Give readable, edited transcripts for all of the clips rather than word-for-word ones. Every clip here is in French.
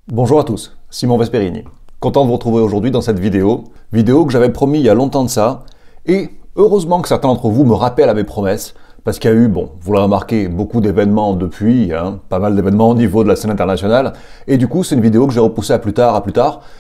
Bonjour à tous, Simon Vesperini. Content de vous retrouver aujourd'hui dans cette vidéo que j'avais promis il y a longtemps de ça, et heureusement que certains d'entre vous me rappellent à mes promesses, parce qu'il y a eu, vous l'avez remarqué, beaucoup d'événements depuis, pas mal d'événements au niveau de la scène internationale, et du coup c'est une vidéo que j'ai repoussée à plus tard,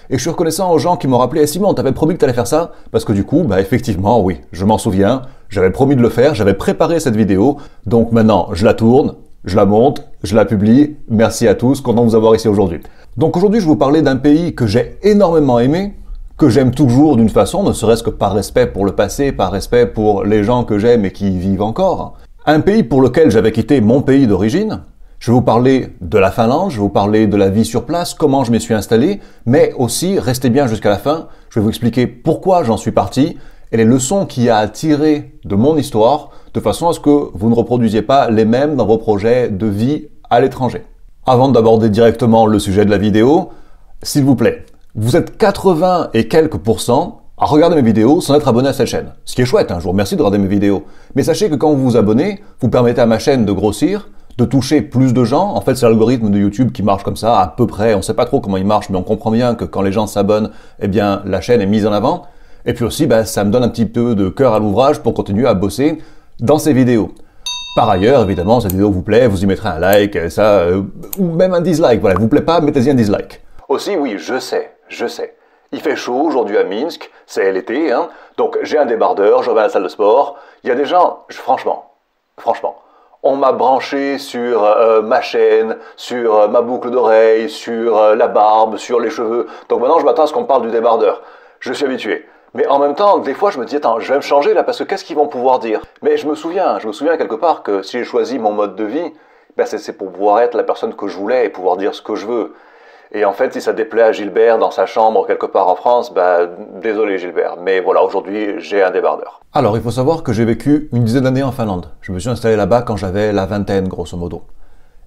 et je suis reconnaissant aux gens qui m'ont rappelé, Simon, t'avais promis que t'allais faire ça, parce que du coup, effectivement, oui, je m'en souviens, j'avais promis de le faire, j'avais préparé cette vidéo, donc maintenant je la tourne, je la monte, je la publie. Merci à tous, content de vous avoir ici aujourd'hui. Donc aujourd'hui, je vais vous parler d'un pays que j'ai énormément aimé, que j'aime toujours d'une façon, ne serait-ce que par respect pour le passé, par respect pour les gens que j'aime et qui y vivent encore. Un pays pour lequel j'avais quitté mon pays d'origine. Je vais vous parler de la Finlande, je vais vous parler de la vie sur place, comment je m'y suis installé, mais aussi, restez bien jusqu'à la fin, je vais vous expliquer pourquoi j'en suis parti, et les leçons qu'il y a à tirer de mon histoire, de façon à ce que vous ne reproduisiez pas les mêmes dans vos projets de vie à l'étranger. Avant d'aborder directement le sujet de la vidéo, s'il vous plaît, vous êtes 80 et quelques % à regarder mes vidéos sans être abonné à cette chaîne. Ce qui est chouette, je vous remercie de regarder mes vidéos. Mais sachez que quand vous vous abonnez, vous permettez à ma chaîne de grossir, de toucher plus de gens. En fait, c'est l'algorithme de YouTube qui marche comme ça, à peu près. On ne sait pas trop comment il marche, mais on comprend bien que quand les gens s'abonnent, eh bien, la chaîne est mise en avant. Et puis aussi, ça me donne un petit peu de cœur à l'ouvrage pour continuer à bosser dans ces vidéos. Par ailleurs, évidemment, cette vidéo vous plaît, vous y mettrez un like, ou même un dislike. Voilà, vous plaît pas, mettez-y un dislike. Aussi, oui, je sais. Il fait chaud aujourd'hui à Minsk, c'est l'été, donc j'ai un débardeur, je vais à la salle de sport. Il y a des gens, franchement, on m'a branché sur ma chaîne, sur ma boucle d'oreille, sur la barbe, sur les cheveux. Donc maintenant, je m'attends à ce qu'on parle du débardeur. Je suis habitué. Mais en même temps, des fois, je me dis, attends, je vais me changer là, parce que qu'est-ce qu'ils vont pouvoir dire? Mais je me souviens quelque part que si j'ai choisi mon mode de vie, c'est pour pouvoir être la personne que je voulais et pouvoir dire ce que je veux. Et en fait, si ça déplaît à Gilbert dans sa chambre quelque part en France, désolé Gilbert, mais voilà, aujourd'hui, j'ai un débardeur. Alors, il faut savoir que j'ai vécu une dizaine d'années en Finlande. Je me suis installé là-bas quand j'avais la vingtaine, grosso modo.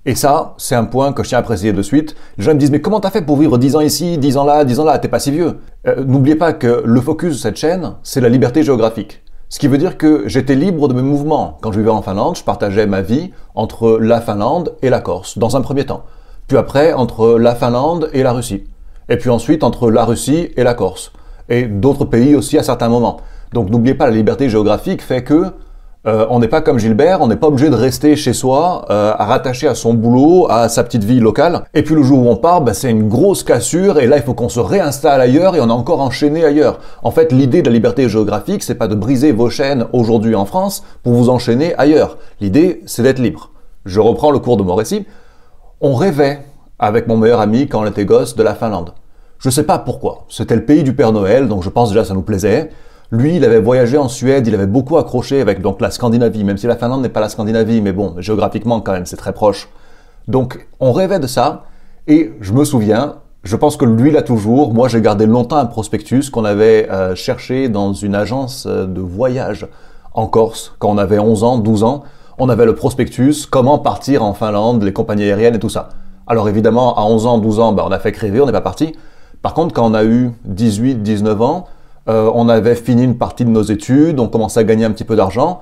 Et ça, c'est un point que je tiens à préciser de suite. Les gens me disent, mais comment t'as fait pour vivre 10 ans ici, 10 ans là, t'es pas si vieux. N'oubliez pas que le focus de cette chaîne, c'est la liberté géographique. Ce qui veut dire que j'étais libre de mes mouvements. Quand je vivais en Finlande, je partageais ma vie entre la Finlande et la Corse, dans un premier temps. Puis après, entre la Finlande et la Russie. Et puis ensuite, entre la Russie et la Corse. Et d'autres pays aussi à certains moments. Donc n'oubliez pas, la liberté géographique fait que on n'est pas comme Gilbert, on n'est pas obligé de rester chez soi, à rattacher à son boulot, à sa petite vie locale. Et puis le jour où on part, c'est une grosse cassure, et là il faut qu'on se réinstalle ailleurs, et on est encore enchaîné ailleurs. En fait, l'idée de la liberté géographique, c'est pas de briser vos chaînes aujourd'hui en France pour vous enchaîner ailleurs. L'idée, c'est d'être libre. Je reprends le cours de mon récit. On rêvait, avec mon meilleur ami quand on était gosse, de la Finlande. Je sais pas pourquoi. C'était le pays du Père Noël, donc je pense déjà ça nous plaisait. Lui, il avait voyagé en Suède, il avait beaucoup accroché avec donc la Scandinavie, même si la Finlande n'est pas la Scandinavie, mais bon, géographiquement quand même, c'est très proche. Donc, on rêvait de ça, et je me souviens, je pense que lui l'a toujours, moi j'ai gardé longtemps un prospectus qu'on avait cherché dans une agence de voyage en Corse, quand on avait 11 ans, 12 ans, on avait le prospectus, comment partir en Finlande, les compagnies aériennes et tout ça. Alors évidemment, à 11 ans, 12 ans, on a fait créver, on n'est pas parti. Par contre, quand on a eu 18, 19 ans, on avait fini une partie de nos études, on commençait à gagner un petit peu d'argent.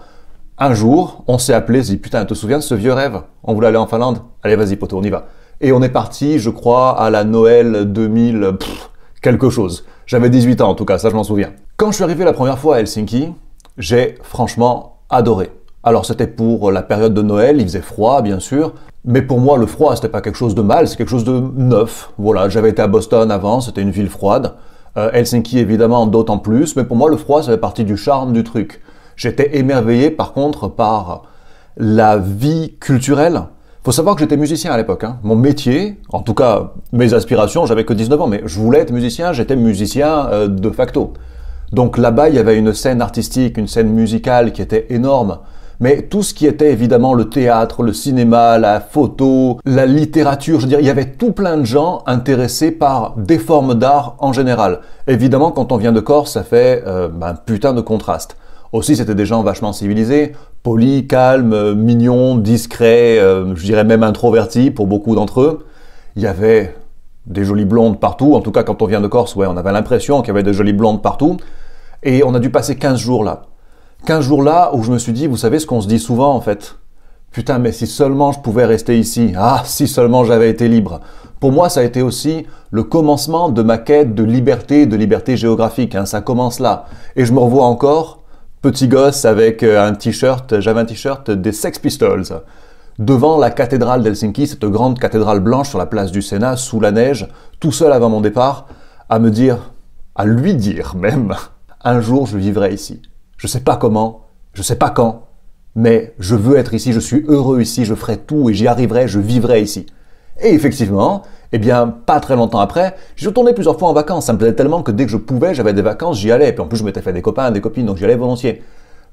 Un jour, on s'est appelé, on s'est dit, putain, tu te souviens de ce vieux rêve? On voulait aller en Finlande? Allez, vas-y, poteau, on y va. Et on est parti, je crois, à la Noël 2000, quelque chose. J'avais 18 ans, en tout cas, ça je m'en souviens. Quand je suis arrivé la première fois à Helsinki, j'ai franchement adoré. Alors, c'était pour la période de Noël, il faisait froid, bien sûr. Mais pour moi, le froid, c'était pas quelque chose de mal, c'est quelque chose de neuf. Voilà, j'avais été à Boston avant, c'était une ville froide. Helsinki évidemment d'autant plus, mais pour moi le froid ça fait partie du charme du truc. J'étais émerveillé par contre par la vie culturelle. Faut savoir que j'étais musicien à l'époque. Mon métier, en tout cas mes aspirations, j'avais que 19 ans, mais je voulais être musicien, j'étais musicien de facto. Donc là-bas il y avait une scène artistique, une scène musicale qui était énorme. Mais tout ce qui était évidemment le théâtre, le cinéma, la photo, la littérature, je veux dire, il y avait tout plein de gens intéressés par des formes d'art en général. Évidemment, quand on vient de Corse, ça fait un putain de contraste. Aussi, c'était des gens vachement civilisés, polis, calmes, mignons, discrets, je dirais même introvertis pour beaucoup d'entre eux. Il y avait des jolies blondes partout, en tout cas quand on vient de Corse, ouais, on avait l'impression qu'il y avait des jolies blondes partout. Et on a dû passer 15 jours là. 15 jours là où je me suis dit, vous savez ce qu'on se dit souvent en fait, Putain, mais si seulement je pouvais rester ici. Ah, si seulement j'avais été libre. Pour moi, ça a été aussi le commencement de ma quête de liberté géographique. Hein. Ça commence là. Et je me revois encore, petit gosse avec un t-shirt, j'avais un t-shirt des Sex Pistols, devant la cathédrale d'Helsinki, cette grande cathédrale blanche sur la place du Sénat, sous la neige, tout seul avant mon départ, à me dire, à lui dire même, un jour je vivrai ici. Je sais pas comment, je sais pas quand, mais je veux être ici, je suis heureux ici, je ferai tout et j'y arriverai, je vivrai ici. Et effectivement, eh bien, pas très longtemps après, j'y retournais plusieurs fois en vacances. Ça me plaisait tellement que dès que je pouvais, j'avais des vacances, j'y allais. Et puis en plus, je m'étais fait des copains, des copines, donc j'y allais volontiers.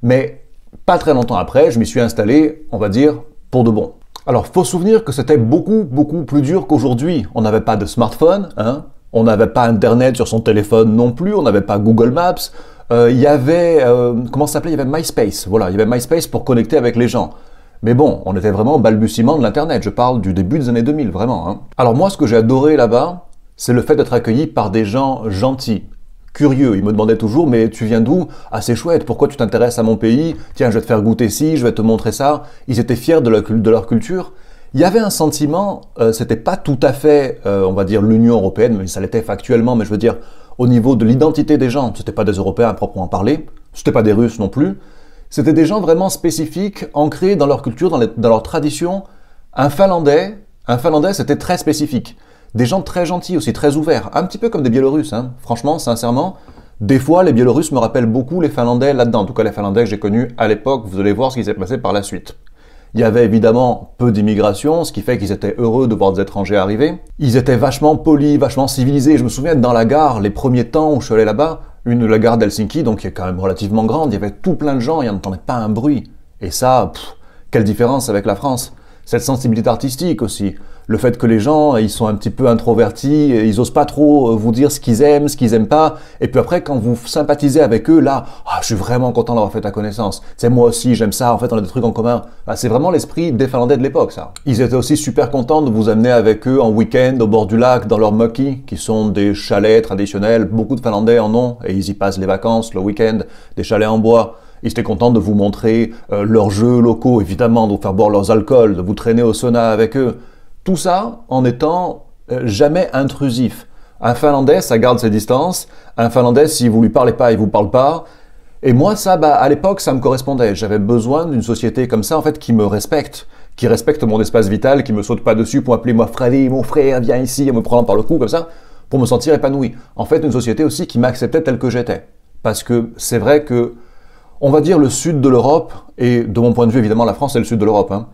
Mais pas très longtemps après, je m'y suis installé, on va dire, pour de bon. Alors, faut se souvenir que c'était beaucoup plus dur qu'aujourd'hui. On n'avait pas de smartphone, hein. On n'avait pas Internet sur son téléphone non plus, on n'avait pas Google Maps. Il y avait, comment ça s'appelait? Il y avait MySpace. Voilà, il y avait MySpace pour connecter avec les gens. Mais bon, on était vraiment au balbutiement de l'Internet. Je parle du début des années 2000, vraiment. Hein. Alors moi, ce que j'ai adoré là-bas, c'est le fait d'être accueilli par des gens gentils, curieux. Ils me demandaient toujours, mais tu viens d'où? Ah, c'est chouette, pourquoi tu t'intéresses à mon pays? Tiens, je vais te faire goûter ci, je vais te montrer ça. Ils étaient fiers de leur culture. Il y avait un sentiment, c'était pas tout à fait, on va dire, l'Union européenne, mais ça l'était factuellement, mais je veux dire, au niveau de l'identité des gens. C'était pas des Européens à proprement parler, c'était pas des Russes non plus. C'était des gens vraiment spécifiques, ancrés dans leur culture, dans leur tradition. Un Finlandais, c'était très spécifique. Des gens très gentils aussi, très ouverts. Un petit peu comme des Biélorusses, hein. Franchement, sincèrement. Des fois, les Biélorusses me rappellent beaucoup les Finlandais là-dedans. En tout cas, les Finlandais que j'ai connus à l'époque. Vous allez voir ce qui s'est passé par la suite. Il y avait évidemment peu d'immigration, ce qui fait qu'ils étaient heureux de voir des étrangers arriver. Ils étaient vachement polis, vachement civilisés. Je me souviens dans la gare, les premiers temps où je suis allé là-bas, la gare d'Helsinki, donc qui est quand même relativement grande, il y avait tout plein de gens, il n'y entendait pas un bruit. Et ça, quelle différence avec la France. Cette sensibilité artistique aussi. Le fait que les gens, ils sont un petit peu introvertis, ils osent pas trop vous dire ce qu'ils aiment pas. Et puis après, quand vous sympathisez avec eux, là, je suis vraiment content d'avoir fait ta connaissance. C'est moi aussi, j'aime ça, en fait, on a des trucs en commun. C'est vraiment l'esprit des Finlandais de l'époque, ça. Ils étaient aussi super contents de vous amener avec eux en week-end au bord du lac, dans leurs mökki, qui sont des chalets traditionnels. Beaucoup de Finlandais en ont, et ils y passent les vacances, le week-end, des chalets en bois. Ils étaient contents de vous montrer leurs jeux locaux, évidemment, de vous faire boire leurs alcools, de vous traîner au sauna avec eux. Tout ça en étant jamais intrusif. Un Finlandais, ça garde ses distances. Un Finlandais, si vous lui parlez pas, il vous parle pas. Et moi, ça, à l'époque, ça me correspondait. J'avais besoin d'une société comme ça, en fait, qui me respecte, qui respecte mon espace vital, qui me saute pas dessus pour appeler moi Freddy, mon frère, viens ici, en me prenant par le cou, comme ça, pour me sentir épanoui. En fait, une société aussi qui m'acceptait tel que j'étais. Parce que c'est vrai que, on va dire le sud de l'Europe, et de mon point de vue, évidemment, la France, c'est le sud de l'Europe, hein.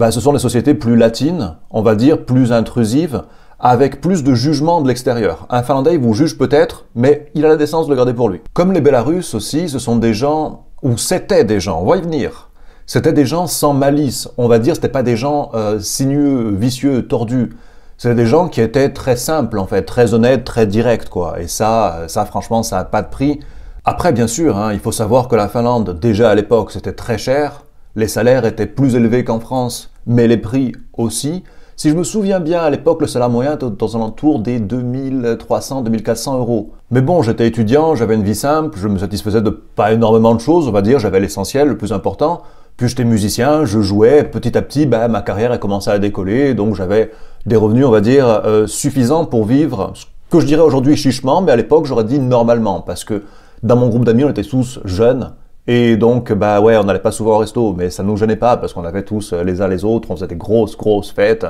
Ce sont des sociétés plus latines, on va dire plus intrusives, avec plus de jugement de l'extérieur. Un Finlandais, il vous juge peut-être, mais il a la décence de le garder pour lui. Comme les Bélarusses aussi, ce sont des gens, ou c'était des gens, on va y venir. C'était des gens sans malice, on va dire, c'était pas des gens sinueux, vicieux, tordus. C'était des gens qui étaient très simples, en fait, très honnêtes, très directs, quoi. Et ça franchement, ça n'a pas de prix. Après, bien sûr, hein, il faut savoir que la Finlande, déjà à l'époque, c'était très cher. Les salaires étaient plus élevés qu'en France, mais les prix aussi. Si je me souviens bien, à l'époque, le salaire moyen était aux alentours des 2300, 2400 euros. Mais bon, j'étais étudiant, j'avais une vie simple, je me satisfaisais de pas énormément de choses, on va dire, j'avais l'essentiel, le plus important. Puis j'étais musicien, je jouais, petit à petit, ma carrière a commencé à décoller, donc j'avais des revenus, on va dire, suffisants pour vivre, ce que je dirais aujourd'hui chichement, mais à l'époque, j'aurais dit normalement, parce que dans mon groupe d'amis, on était tous jeunes, et donc, on n'allait pas souvent au resto, mais ça nous gênait pas parce qu'on avait tous les uns les autres, on faisait des grosses fêtes.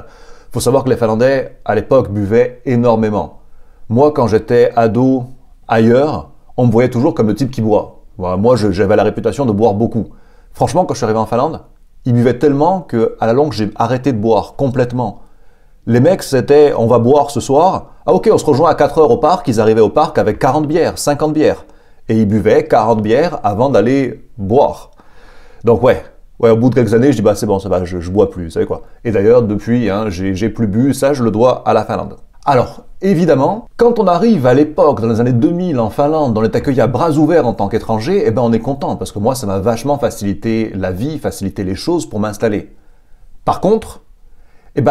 Faut savoir que les Finlandais, à l'époque, buvaient énormément. Moi, quand j'étais ado ailleurs, on me voyait toujours comme le type qui boit. Voilà, moi, j'avais la réputation de boire beaucoup. Franchement, quand je suis arrivé en Finlande, ils buvaient tellement qu'à la longue, j'ai arrêté de boire complètement. Les mecs, c'était, on va boire ce soir. Ah ok, on se rejoint à 4 heures au parc, ils arrivaient au parc avec 40 bières, 50 bières. Et ils buvaient 40 bières avant d'aller boire. Donc ouais, au bout de quelques années, je dis c'est bon, ça va, je bois plus, vous savez quoi. Et d'ailleurs, depuis, j'ai plus bu, ça je le dois à la Finlande. Alors, évidemment, quand on arrive à l'époque, dans les années 2000 en Finlande, on est accueilli à bras ouverts en tant qu'étranger, on est content, parce que moi, ça m'a vachement facilité la vie, facilité les choses pour m'installer. Par contre,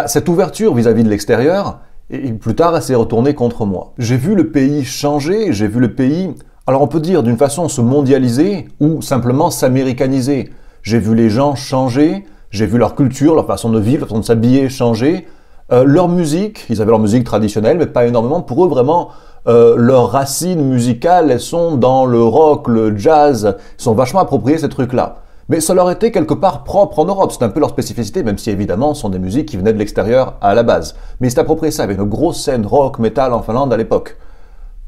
cette ouverture vis-à-vis de l'extérieur, et plus tard, elle s'est retournée contre moi. J'ai vu le pays changer, j'ai vu le pays... Alors on peut dire d'une façon se mondialiser ou simplement s'américaniser. J'ai vu les gens changer, j'ai vu leur culture, leur façon de vivre, leur façon de s'habiller changer. Leur musique, ils avaient leur musique traditionnelle, mais pas énormément. Pour eux, vraiment, leurs racines musicales, elles sont dans le rock, le jazz. Ils sont vachement appropriés ces trucs-là. Mais ça leur était quelque part propre en Europe. C'est un peu leur spécificité, même si évidemment, ce sont des musiques qui venaient de l'extérieur à la base. Mais c'est approprié ça. Il y avait une grosse scène rock, metal en Finlande à l'époque.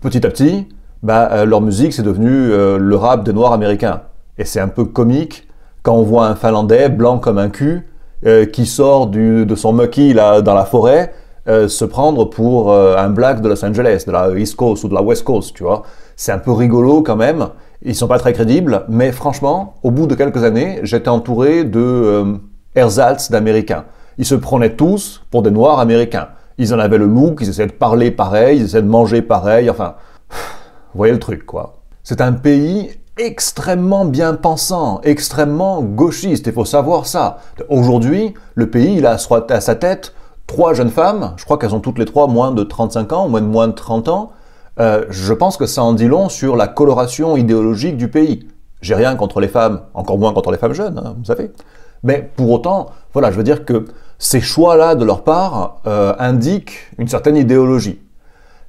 Petit à petit, leur musique, c'est devenu le rap des Noirs américains. Et c'est un peu comique quand on voit un Finlandais blanc comme un cul qui sort de son mucky là, dans la forêt se prendre pour un black de Los Angeles, de la East Coast ou de la West Coast, tu vois. C'est un peu rigolo quand même. Ils sont pas très crédibles, mais franchement, au bout de quelques années, j'étais entouré de ersatz d'Américains. Ils se prenaient tous pour des Noirs américains. Ils en avaient le look, ils essayaient de parler pareil, ils essayaient de manger pareil, enfin... Vous voyez le truc, quoi. C'est un pays extrêmement bien pensant, extrêmement gauchiste, il faut savoir ça. Aujourd'hui, le pays, il a à sa tête 3 jeunes femmes, je crois qu'elles ont toutes les 3 moins de 35 ans, moins de 30 ans. Je pense que ça en dit long sur la coloration idéologique du pays. J'ai rien contre les femmes, encore moins contre les femmes jeunes, hein, vous savez. Mais pour autant, voilà, je veux dire que ces choix-là de leur part indiquent une certaine idéologie.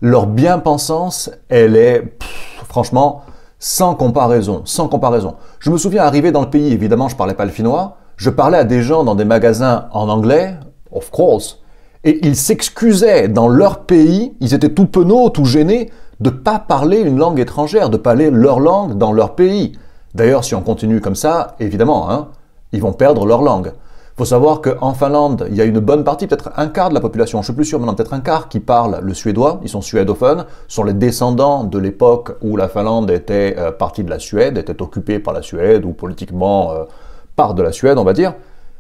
Leur bien-pensance, elle est, franchement, sans comparaison, sans comparaison. Je me souviens arriver dans le pays, évidemment, je parlais pas le finnois, je parlais à des gens dans des magasins en anglais, of course, et ils s'excusaient dans leur pays, ils étaient tout penauds, tout gênés, de pas parler une langue étrangère, de parler leur langue dans leur pays. D'ailleurs, si on continue comme ça, évidemment, hein, ils vont perdre leur langue. Il faut savoir qu'en Finlande, il y a une bonne partie, peut-être un quart de la population, je ne suis plus sûr maintenant, peut-être un quart qui parle le suédois, ils sont suédophones, sont les descendants de l'époque où la Finlande était partie de la Suède, était occupée par la Suède ou politiquement part de la Suède, on va dire.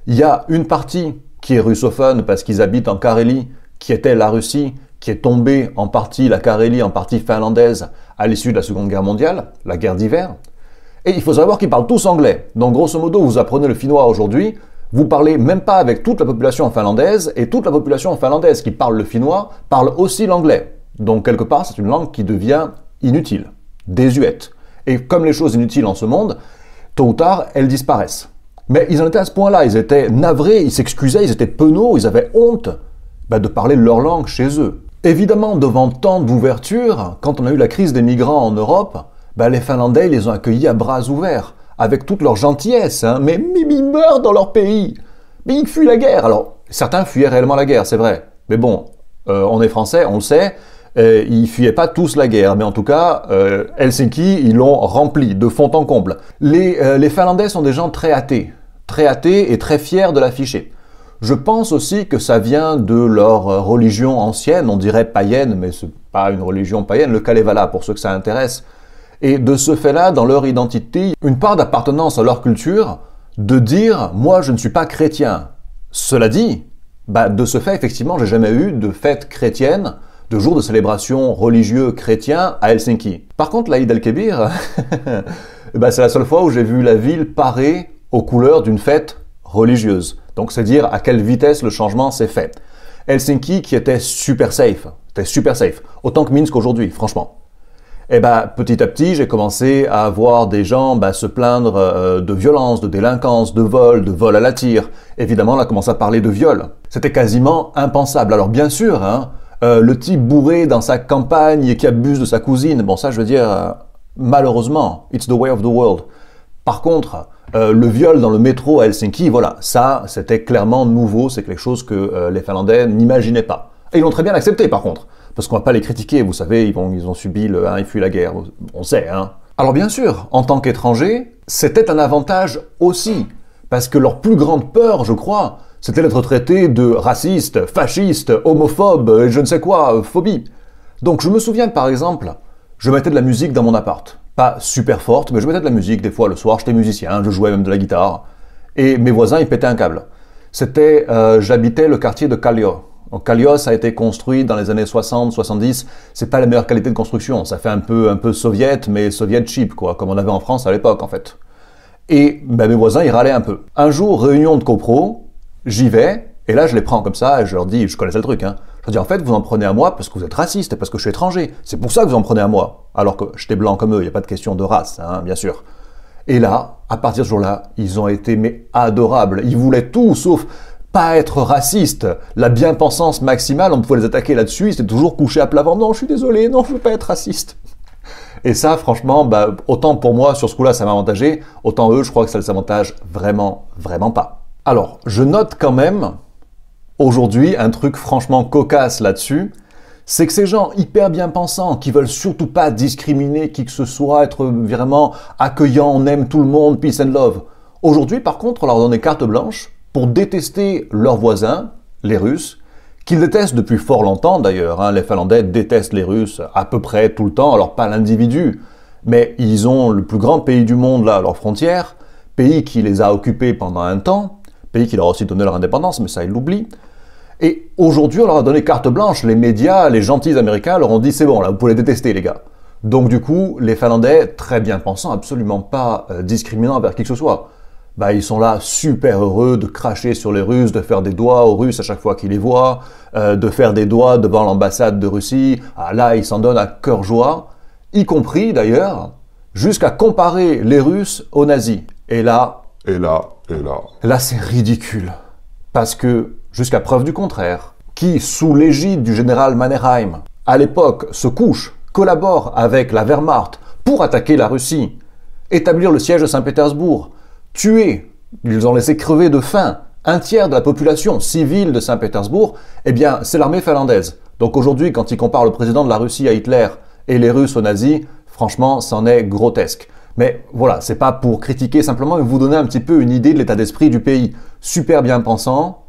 Il y a une partie qui est russophone parce qu'ils habitent en Carélie, qui était la Russie, qui est tombée en partie, la Carélie, en partie finlandaise à l'issue de la Seconde Guerre mondiale, la guerre d'hiver. Et il faut savoir qu'ils parlent tous anglais. Donc grosso modo, vous apprenez le finnois aujourd'hui, vous parlez même pas avec toute la population finlandaise, et toute la population finlandaise qui parle le finnois parle aussi l'anglais. Donc quelque part, c'est une langue qui devient inutile, désuète. Et comme les choses inutiles en ce monde, tôt ou tard, elles disparaissent. Mais ils en étaient à ce point-là, ils étaient navrés, ils s'excusaient, ils étaient penauds, ils avaient honte de parler leur langue chez eux. Évidemment, devant tant d'ouverture, quand on a eu la crise des migrants en Europe, les Finlandais, ils les ont accueillis à bras ouverts, avec toute leur gentillesse, hein, mais ils meurent dans leur pays. Mais ils fuient la guerre. Alors, certains fuyaient réellement la guerre, c'est vrai. Mais bon, on est français, on le sait, ils fuyaient pas tous la guerre. Mais en tout cas, Helsinki, ils l'ont rempli de fond en comble. Les Finlandais sont des gens très athées et très fiers de l'afficher. Je pense aussi que ça vient de leur religion ancienne, on dirait païenne, mais c'est pas une religion païenne, le Kalevala, pour ceux que ça intéresse. Et de ce fait-là, dans leur identité, une part d'appartenance à leur culture, de dire « moi, je ne suis pas chrétien ». Cela dit, de ce fait, effectivement, j'ai jamais eu de fête chrétienne, de jour de célébration religieux chrétien à Helsinki. Par contre, l'Aïd el-Kébir, c'est la seule fois où j'ai vu la ville parée aux couleurs d'une fête religieuse. Donc, c'est dire à quelle vitesse le changement s'est fait. Helsinki qui était super safe, autant que Minsk aujourd'hui, franchement. Et petit à petit, j'ai commencé à voir des gens se plaindre de violence, de délinquance, de vol à la tire. Évidemment, on a commencé à parler de viol. C'était quasiment impensable. Alors bien sûr, hein, le type bourré dans sa campagne et qui abuse de sa cousine, bon ça je veux dire, malheureusement, it's the way of the world. Par contre, le viol dans le métro à Helsinki, voilà, ça c'était clairement nouveau, c'est quelque chose que les Finlandais n'imaginaient pas. Et ils l'ont très bien accepté par contre. Parce qu'on va pas les critiquer, vous savez, ils ont subi ils fuient la guerre, on sait, hein. Alors bien sûr, en tant qu'étrangers, c'était un avantage aussi, parce que leur plus grande peur, je crois, c'était d'être traités de racistes, fascistes, homophobes, je ne sais quoi, phobie. Donc je me souviens par exemple, je mettais de la musique dans mon appart. Pas super forte, mais je mettais de la musique, des fois le soir, j'étais musicien, je jouais même de la guitare, et mes voisins, ils pétaient un câble. J'habitais le quartier de Kallio. Donc Kallio a été construit dans les années 60-70, c'est pas la meilleure qualité de construction, ça fait un peu soviète, mais soviète cheap, quoi, comme on avait en France à l'époque en fait. Et mes voisins, ils râlaient un peu. Un jour, réunion de copro, j'y vais, et là je les prends comme ça, et je leur dis, je connaissais le truc, hein. Je leur dis en fait, vous en prenez à moi parce que vous êtes raciste, et parce que je suis étranger, c'est pour ça que vous en prenez à moi. Alors que j'étais blanc comme eux, il n'y a pas de question de race, hein, bien sûr. Et là, à partir de ce jour-là, ils ont été mais adorables. Ils voulaient tout sauf pas être racistes. La bien-pensance maximale, on pouvait les attaquer là-dessus, ils étaient toujours couchés à plat ventre. Non, je suis désolé, non, je veux pas être raciste. Et ça, franchement, autant pour moi, sur ce coup-là, ça m'a avantagé, autant eux, je crois que ça les avantage vraiment, vraiment pas. Alors, je note quand même, aujourd'hui, un truc franchement cocasse là-dessus, c'est que ces gens hyper bien pensants, qui veulent surtout pas discriminer qui que ce soit, être vraiment accueillants, on aime tout le monde, peace and love. Aujourd'hui, par contre, on leur donne carte blanche pour détester leurs voisins, les Russes, qu'ils détestent depuis fort longtemps d'ailleurs. Hein. Les Finlandais détestent les Russes à peu près tout le temps, alors pas l'individu, mais ils ont le plus grand pays du monde là à leurs frontières, pays qui les a occupés pendant un temps, pays qui leur a aussi donné leur indépendance, mais ça ils l'oublient. Et aujourd'hui, on leur a donné carte blanche. Les médias, les gentils américains leur ont dit c'est bon, là, vous pouvez les détester, les gars. Donc du coup, les Finlandais, très bien pensants, absolument pas discriminants envers qui que ce soit, ils sont là super heureux de cracher sur les Russes, de faire des doigts aux Russes à chaque fois qu'ils les voient, de faire des doigts devant l'ambassade de Russie. Ah là, ils s'en donnent à cœur joie, y compris d'ailleurs, jusqu'à comparer les Russes aux nazis. Et là, là c'est ridicule. Parce que, jusqu'à preuve du contraire, qui, sous l'égide du général Mannerheim, à l'époque, se couche, collabore avec la Wehrmacht pour attaquer la Russie, établir le siège de Saint-Pétersbourg, tuer, ils ont laissé crever de faim un tiers de la population civile de Saint-Pétersbourg, eh bien, c'est l'armée finlandaise. Donc aujourd'hui, quand ils comparent le président de la Russie à Hitler et les Russes aux nazis, franchement, c'en est grotesque. Mais voilà, c'est pas pour critiquer, simplement vous donner un petit peu une idée de l'état d'esprit du pays. Super bien pensant,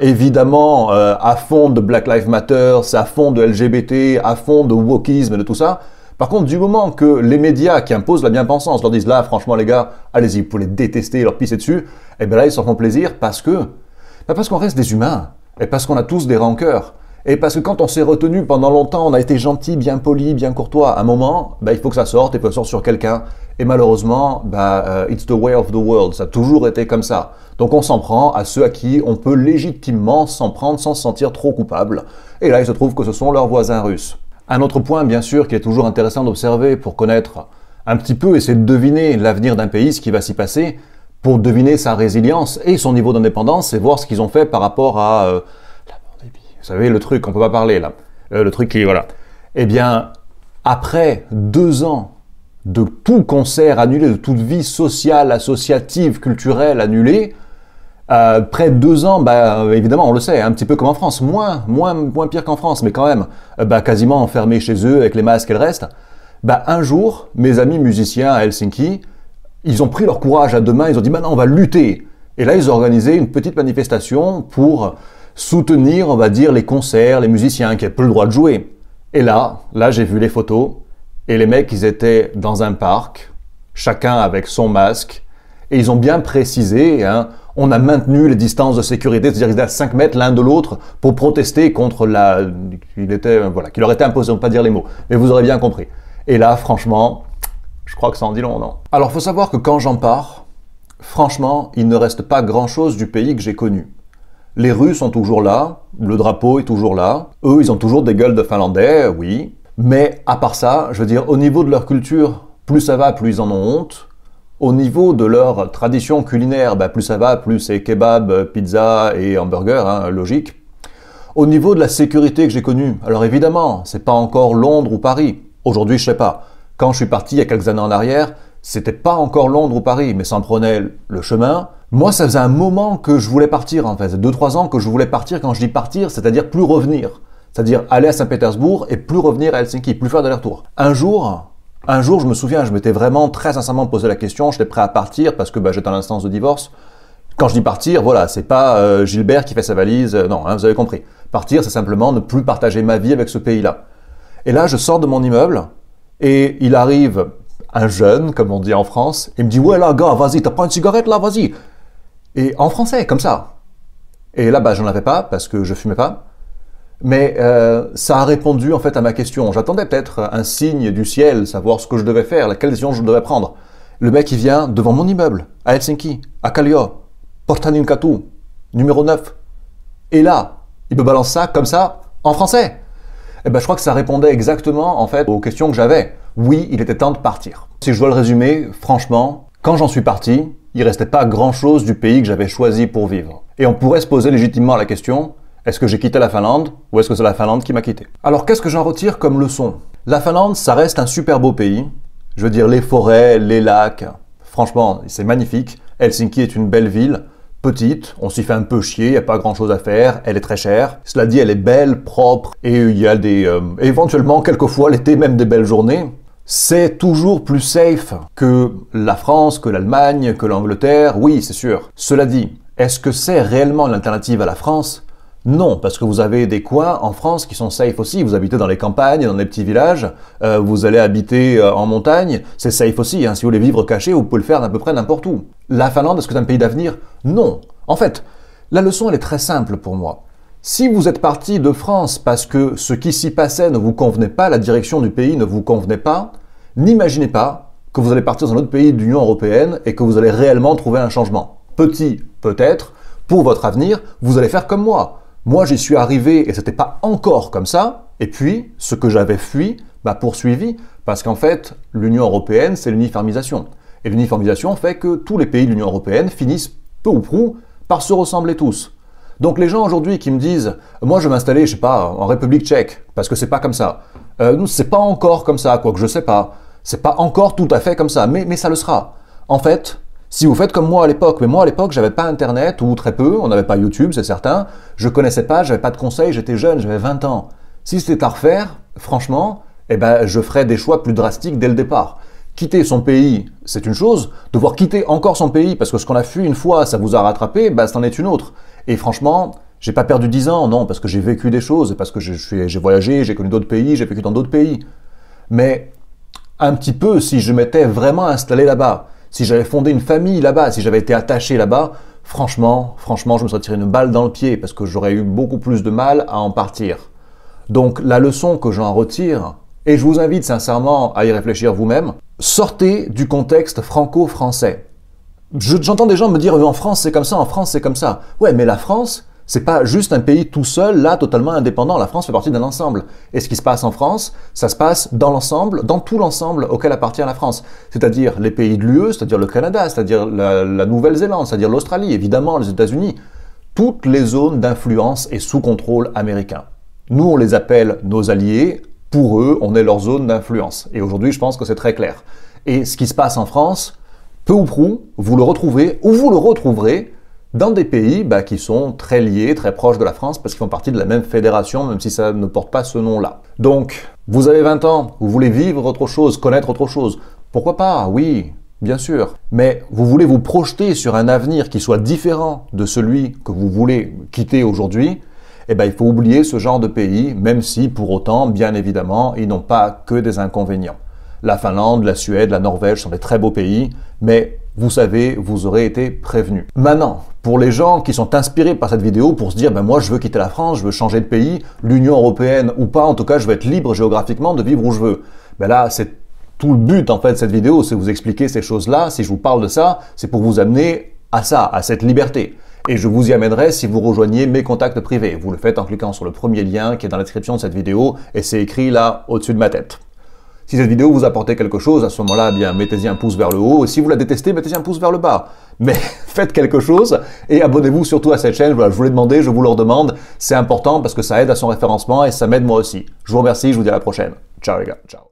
évidemment à fond de Black Lives Matter, à fond de LGBT, à fond de wokisme et de tout ça. Par contre, du moment que les médias qui imposent la bien-pensance leur disent là, franchement les gars, allez-y, vous pouvez les détester, leur pisser dessus, et bien là ils s'en font plaisir parce qu'on reste des humains, et parce qu'on a tous des rancœurs, et parce que quand on s'est retenu pendant longtemps, on a été gentil, bien poli, bien courtois, à un moment, il faut que ça sorte, et il faut que ça sorte sur quelqu'un, et malheureusement, it's the way of the world, ça a toujours été comme ça. Donc on s'en prend à ceux à qui on peut légitimement s'en prendre sans se sentir trop coupable, et là il se trouve que ce sont leurs voisins russes. Un autre point, bien sûr, qui est toujours intéressant d'observer pour connaître un petit peu, essayer de deviner l'avenir d'un pays, ce qui va s'y passer, pour deviner sa résilience et son niveau d'indépendance, et voir ce qu'ils ont fait par rapport à la pandémie. Vous savez, le truc, on peut pas parler là. Le truc qui, voilà. Eh bien, après 2 ans de tout concert annulé, de toute vie sociale, associative, culturelle annulée, près de 2 ans, évidemment, on le sait, un petit peu comme en France, moins pire qu'en France, mais quand même, quasiment enfermés chez eux avec les masques et le reste. Un jour, mes amis musiciens à Helsinki, ils ont pris leur courage à 2 mains, ils ont dit maintenant on va lutter. Et là, ils ont organisé une petite manifestation pour soutenir, on va dire, les concerts, les musiciens qui n'avaient plus le droit de jouer. Et là, j'ai vu les photos, et les mecs, ils étaient dans un parc, chacun avec son masque, et ils ont bien précisé, on a maintenu les distances de sécurité, c'est-à-dire qu'ils étaient à 5 mètres l'un de l'autre pour protester contre qu'il leur était imposé, on ne peut pas dire les mots, mais vous aurez bien compris. Et là, franchement, je crois que ça en dit long, non? Alors, il faut savoir que quand j'en pars, franchement, il ne reste pas grand-chose du pays que j'ai connu. Les Russes sont toujours là, le drapeau est toujours là, eux, ils ont toujours des gueules de Finlandais, oui, mais à part ça, je veux dire, au niveau de leur culture, plus ça va, plus ils en ont honte. Au niveau de leur tradition culinaire, plus ça va, plus c'est kebab, pizza et hamburger, logique. Au niveau de la sécurité que j'ai connue, alors évidemment, c'est pas encore Londres ou Paris. Aujourd'hui, je sais pas. Quand je suis parti il y a quelques années en arrière, c'était pas encore Londres ou Paris, mais ça en prenait le chemin. Moi, ça faisait un moment que je voulais partir, en fait. 2-3 ans que je voulais partir. Quand je dis partir, c'est-à-dire plus revenir. C'est-à-dire aller à Saint-Pétersbourg et plus revenir à Helsinki, plus faire d'aller-retour. Un jour, je me souviens, je m'étais vraiment très sincèrement posé la question, j'étais prêt à partir parce que j'étais en instance de divorce. Quand je dis partir, voilà, c'est pas Gilbert qui fait sa valise, non, vous avez compris. Partir, c'est simplement ne plus partager ma vie avec ce pays-là. Et là, je sors de mon immeuble et il arrive un jeune, comme on dit en France, et me dit « Ouais là, gars, vas-y, t'as pas une cigarette là, vas-y !» Et en français, comme ça. Et là, j'en avais pas parce que je fumais pas. Mais ça a répondu en fait à ma question. J'attendais peut-être un signe du ciel, savoir ce que je devais faire, quelle décision je devais prendre. Le mec, il vient devant mon immeuble, à Helsinki, à Kallio, Portaninkatu, numéro 9. Et là, il me balance ça, comme ça, en français. Et je crois que ça répondait exactement en fait aux questions que j'avais. Oui, il était temps de partir. Si je dois le résumer, franchement, Quand j'en suis parti, il restait pas grand-chose du pays que j'avais choisi pour vivre. Et on pourrait se poser légitimement la question, est-ce que j'ai quitté la Finlande ou est-ce que c'est la Finlande qui m'a quitté? Alors qu'est-ce que j'en retire comme leçon? La Finlande, ça reste un super beau pays. Je veux dire, les forêts, les lacs, franchement, c'est magnifique. Helsinki est une belle ville, petite, on s'y fait un peu chier, il n'y a pas grand-chose à faire, elle est très chère. Cela dit, elle est belle, propre, et il y a éventuellement, quelquefois, l'été, même des belles journées. C'est toujours plus safe que la France, que l'Allemagne, que l'Angleterre, oui, c'est sûr. Cela dit, est-ce que c'est réellement l'alternative à la France? Non, parce que vous avez des coins en France qui sont safe aussi. Vous habitez dans les campagnes, dans les petits villages, vous allez habiter en montagne, c'est safe aussi. Hein. Si vous voulez vivre caché, vous pouvez le faire d'à peu près n'importe où. La Finlande, est-ce que c'est un pays d'avenir? Non. En fait, la leçon, elle est très simple pour moi. Si vous êtes parti de France parce que ce qui s'y passait ne vous convenait pas, la direction du pays ne vous convenait pas, n'imaginez pas que vous allez partir dans un autre pays de l'Union européenne et que vous allez réellement trouver un changement. Petit, peut-être, pour votre avenir, vous allez faire comme moi. Moi, j'y suis arrivé et c'était pas encore comme ça. Et puis, ce que j'avais fui m'a poursuivi parce qu'en fait, l'Union européenne, c'est l'uniformisation. Et l'uniformisation fait que tous les pays de l'Union européenne finissent peu ou prou par se ressembler tous. Donc les gens aujourd'hui qui me disent « Moi, je vais m'installer, je sais pas, en République tchèque, parce que c'est pas comme ça. C'est pas encore comme ça, quoique je sais pas. C'est pas encore tout à fait comme ça, mais ça le sera. » En fait, si vous faites comme moi à l'époque, mais moi à l'époque, j'avais pas Internet, ou très peu, on n'avait pas YouTube, c'est certain, je connaissais pas, j'avais pas de conseils, j'étais jeune, j'avais 20 ans. Si c'était à refaire, franchement, eh ben, je ferais des choix plus drastiques dès le départ. Quitter son pays, c'est une chose. Devoir quitter encore son pays parce que ce qu'on a fui une fois, ça vous a rattrapé, bah, c'en est une autre. Et franchement, j'ai pas perdu 10 ans, non, parce que j'ai vécu des choses, parce que j'ai voyagé, j'ai connu d'autres pays, j'ai vécu dans d'autres pays. Mais un petit peu, si je m'étais vraiment installé là-bas, si j'avais fondé une famille là-bas, si j'avais été attaché là-bas, franchement, je me serais tiré une balle dans le pied parce que j'aurais eu beaucoup plus de mal à en partir. Donc la leçon que j'en retire, et je vous invite sincèrement à y réfléchir vous-même, sortez du contexte franco-français. J'entends des gens me dire « En France c'est comme ça, en France c'est comme ça ». Ouais, mais la France, c'est pas juste un pays tout seul, là, totalement indépendant. La France fait partie d'un ensemble. Et ce qui se passe en France, ça se passe dans l'ensemble, dans tout l'ensemble auquel appartient la France. C'est-à-dire les pays de l'UE, c'est-à-dire le Canada, c'est-à-dire la Nouvelle-Zélande, c'est-à-dire l'Australie, évidemment les États-Unis. Toutes les zones d'influence et sous contrôle américain. Nous, on les appelle nos alliés. Pour eux, on est leur zone d'influence. Et aujourd'hui, je pense que c'est très clair. Et ce qui se passe en France, peu ou prou, vous le retrouvez, ou vous le retrouverez, dans des pays qui sont très liés, très proches de la France, parce qu'ils font partie de la même fédération, même si ça ne porte pas ce nom-là. Donc, vous avez 20 ans, vous voulez vivre autre chose, connaître autre chose. Pourquoi pas? Oui, bien sûr. Mais vous voulez vous projeter sur un avenir qui soit différent de celui que vous voulez quitter aujourd'hui, eh bien, il faut oublier ce genre de pays, même si, pour autant, bien évidemment, ils n'ont pas que des inconvénients. La Finlande, la Suède, la Norvège sont des très beaux pays, mais vous savez, vous aurez été prévenus. Maintenant, pour les gens qui sont inspirés par cette vidéo pour se dire « moi, je veux quitter la France, je veux changer de pays, l'Union européenne ou pas, en tout cas, je veux être libre géographiquement de vivre où je veux. » Là, c'est tout le but, en fait, de cette vidéo, c'est vous expliquer ces choses-là. Si je vous parle de ça, c'est pour vous amener à ça, à cette liberté. Et je vous y amènerai si vous rejoignez mes contacts privés. Vous le faites en cliquant sur le premier lien qui est dans la description de cette vidéo et c'est écrit là au-dessus de ma tête. Si cette vidéo vous apportait quelque chose, à ce moment-là, bien mettez-y un pouce vers le haut. Et si vous la détestez, mettez-y un pouce vers le bas. Mais faites quelque chose et abonnez-vous surtout à cette chaîne. Voilà, je vous l'ai demandé, je vous le redemande. C'est important parce que ça aide à son référencement et ça m'aide moi aussi. Je vous remercie, je vous dis à la prochaine. Ciao les gars, ciao.